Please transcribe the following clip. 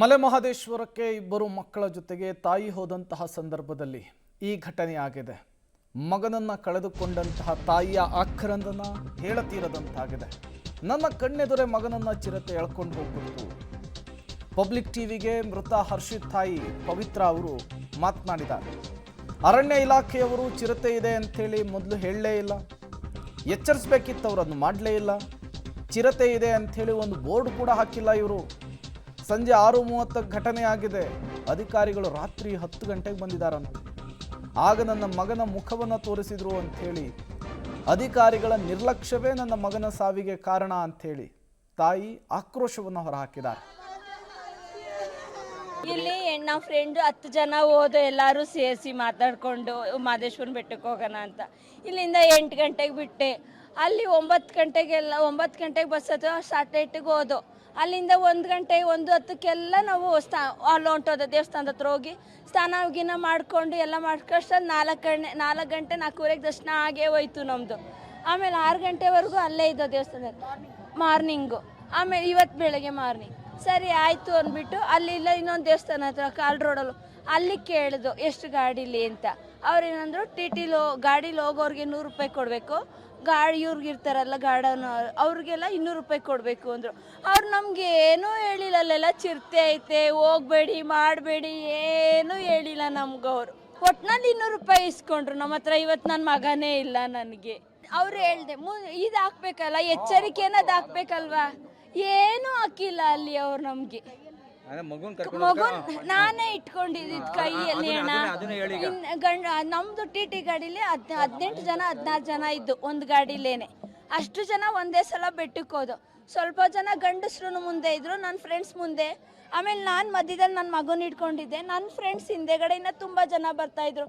ಮಲೆ ಮಹದೇಶ್ವರಕ್ಕೆ ಇಬ್ಬರು ಮಕ್ಕಳ ಜೊತೆಗೆ ತಾಯಿ ಹೋದಂತಹ ಸಂದರ್ಭದಲ್ಲಿ ಈ ಘಟನೆ ಆಗಿದೆ. ಮಗನನ್ನ ಕಳೆದುಕೊಂಡಂತಹ ತಾಯಿಯ ಆಕ್ರಂದನ ಹೇಳತೀರದಂತಾಗಿದೆ. ನನ್ನ ಕಣ್ಣೆದುರೆ ಮಗನನ್ನ ಚಿರತೆ ಎಳ್ಕೊಂಡು ಹೋಗ್ಬಿಟ್ಟು ಪಬ್ಲಿಕ್ ಟಿವಿಗೆ ಮೃತ ಹರ್ಷಿತ್ ತಾಯಿ ಪವಿತ್ರ ಅವರು ಮಾತನಾಡಿದ್ದಾರೆ. ಅರಣ್ಯ ಇಲಾಖೆಯವರು ಚಿರತೆ ಇದೆ ಅಂಥೇಳಿ ಮೊದಲು ಹೇಳಲೇ ಇಲ್ಲ, ಎಚ್ಚರಿಸಬೇಕಿತ್ತು, ಅವರನ್ನು ಮಾಡಲೇ ಇಲ್ಲ. ಚಿರತೆ ಇದೆ ಅಂಥೇಳಿ ಒಂದು ಬೋರ್ಡ್ ಕೂಡ ಹಾಕಿಲ್ಲ ಇವರು. ಸಂಜೆ 6:30 ಘಟನೆ ಆಗಿದೆ. ಅಧಿಕಾರಿಗಳು ರಾತ್ರಿ 10 ಗಂಟೆಗೆ ಬಂದಿದ್ದಾರಂತೆ. ಆಗ ನನ್ನ ಮಗನ ಮುಖವನ್ನು ತೋರಿಸಿದ್ರು ಅಂಥೇಳಿ, ಅಧಿಕಾರಿಗಳ ನಿರ್ಲಕ್ಷ್ಯವೇ ನನ್ನ ಮಗನ ಸಾವಿಗೆ ಕಾರಣ ಅಂಥೇಳಿ ತಾಯಿ ಆಕ್ರೋಶವನ್ನು ಹೊರಹಾಕಿದ್ದಾರೆ. ಇಲ್ಲಿ ನಮ್ಮ ಫ್ರೆಂಡು 10 ಜನ ಹೋದು ಎಲ್ಲರೂ ಸೇರಿಸಿ ಮಾತಾಡಿಕೊಂಡು ಮಾದೇಶ್ವರನ ಬೆಟ್ಟಕ್ಕೆ ಹೋಗೋಣ ಅಂತ. ಇಲ್ಲಿಂದ 8 ಗಂಟೆಗೆ ಬಿಟ್ಟೆ. ಅಲ್ಲಿ 9 ಗಂಟೆಗೆ ಬಸ್ ಹತ್ತೋ ಸ್ಯಾಟಲೈಟಿಗೆ ಹೋದೋ. ಅಲ್ಲಿಂದ 1 ಗಂಟೆ 1:10 ನಾವು ಅಲ್ಲಿ ಹೊಂಟೋದ ದೇವಸ್ಥಾನದ ಹತ್ರ ಹೋಗಿ ಸ್ನಾನ ಗಿನ ಮಾಡಿಕೊಂಡು ಎಲ್ಲ ಮಾಡ್ಕೊಂಡು 4 ಗಂಟೆ 4:15 ದರ್ಶನ ಆಗೇ ಹೋಯ್ತು ನಮ್ಮದು. ಆಮೇಲೆ 6 ಗಂಟೆವರೆಗೂ ಅಲ್ಲೇ ಇದ್ದೋ ದೇವಸ್ಥಾನದಲ್ಲಿ ಮಾರ್ನಿಂಗು. ಆಮೇಲೆ ಇವತ್ತು ಬೆಳಗ್ಗೆ ಮಾರ್ನಿಂಗ್ ಸರಿ ಆಯಿತು ಅಂದ್ಬಿಟ್ಟು ಅಲ್ಲಿಲ್ಲ ಇನ್ನೊಂದು ದೇವಸ್ಥಾನ ಹತ್ರ ಕಾಲ್ ರೋಡಲ್ಲೂ ಅಲ್ಲಿ ಕೇಳಿದು ಎಷ್ಟು ಗಾಡೀಲಿ ಅಂತ. ಅವ್ರೇನಂದ್ರು ಟಿಟಿಲೋ ಗಾಡೀಲಿ ಹೋಗೋರಿಗೆ 100 ರೂಪಾಯಿ ಕೊಡಬೇಕು, ಇವ್ರಿಗೆ ಇರ್ತಾರಲ್ಲ ಗಾರ್ಡನ್ ಅವ್ರಿಗೆಲ್ಲ 200 ರೂಪಾಯಿ ಕೊಡಬೇಕು ಅಂದರು. ಅವ್ರು ನಮ್ಗೆ ಏನೂ ಹೇಳಿಲ್ಲ. ಅಲ್ಲೆಲ್ಲ ಚಿರತೆ ಐತೆ ಹೋಗ್ಬೇಡಿ ಮಾಡಬೇಡಿ ಏನೂ ಹೇಳಿಲ್ಲ ನಮ್ಗೆ. ಅವರು ಒಟ್ಟಿನಲ್ಲಿ 200 ರೂಪಾಯಿ ಇಸ್ಕೊಂಡ್ರು ನಮ್ಮ ಹತ್ರ. ಇವತ್ತು ನನ್ನ ಮಗನೇ ಇಲ್ಲ ನನಗೆ. ಅವ್ರು ಹೇಳ್ದೆ ಇದು ಹಾಕ್ಬೇಕಲ್ಲ, ಎಚ್ಚರಿಕೆನದು ಹಾಕ್ಬೇಕಲ್ವಾ, ಏನೂ ಹಾಕಿಲ್ಲ ಅಲ್ಲಿ ಅವ್ರು ನಮಗೆ. ಮಗುನ್ ನಾನೇ ಇಟ್ಕೊಂಡಿದ್ದು ಕೈಯಲ್ಲಿ ನಮ್ದು ಟಿ ಗಾಡಿಲಿ 18 ಜನ 16 ಜನ ಇದ್ದು ಒಂದು ಗಾಡಿಲೇನೆ. ಅಷ್ಟು ಜನ ಒಂದೇ ಸಲ ಬೆಟ್ಟಕ್ಕೆ ಹೋದು. ಸ್ವಲ್ಪ ಜನ ಗಂಡಸ್ರು ಮುಂದೆ ಇದ್ರು, ನನ್ನ ಫ್ರೆಂಡ್ಸ್ ಮುಂದೆ. ಆಮೇಲೆ ನಾನು ಮಧ್ಯದಲ್ಲಿ ನನ್ನ ಮಗನ ಇಟ್ಕೊಂಡಿದ್ದೆ. ನನ್ನ ಫ್ರೆಂಡ್ಸ್ ಹಿಂದೆಗಡೆಯಿಂದ ತುಂಬ ಜನ ಬರ್ತಾಯಿದ್ರು.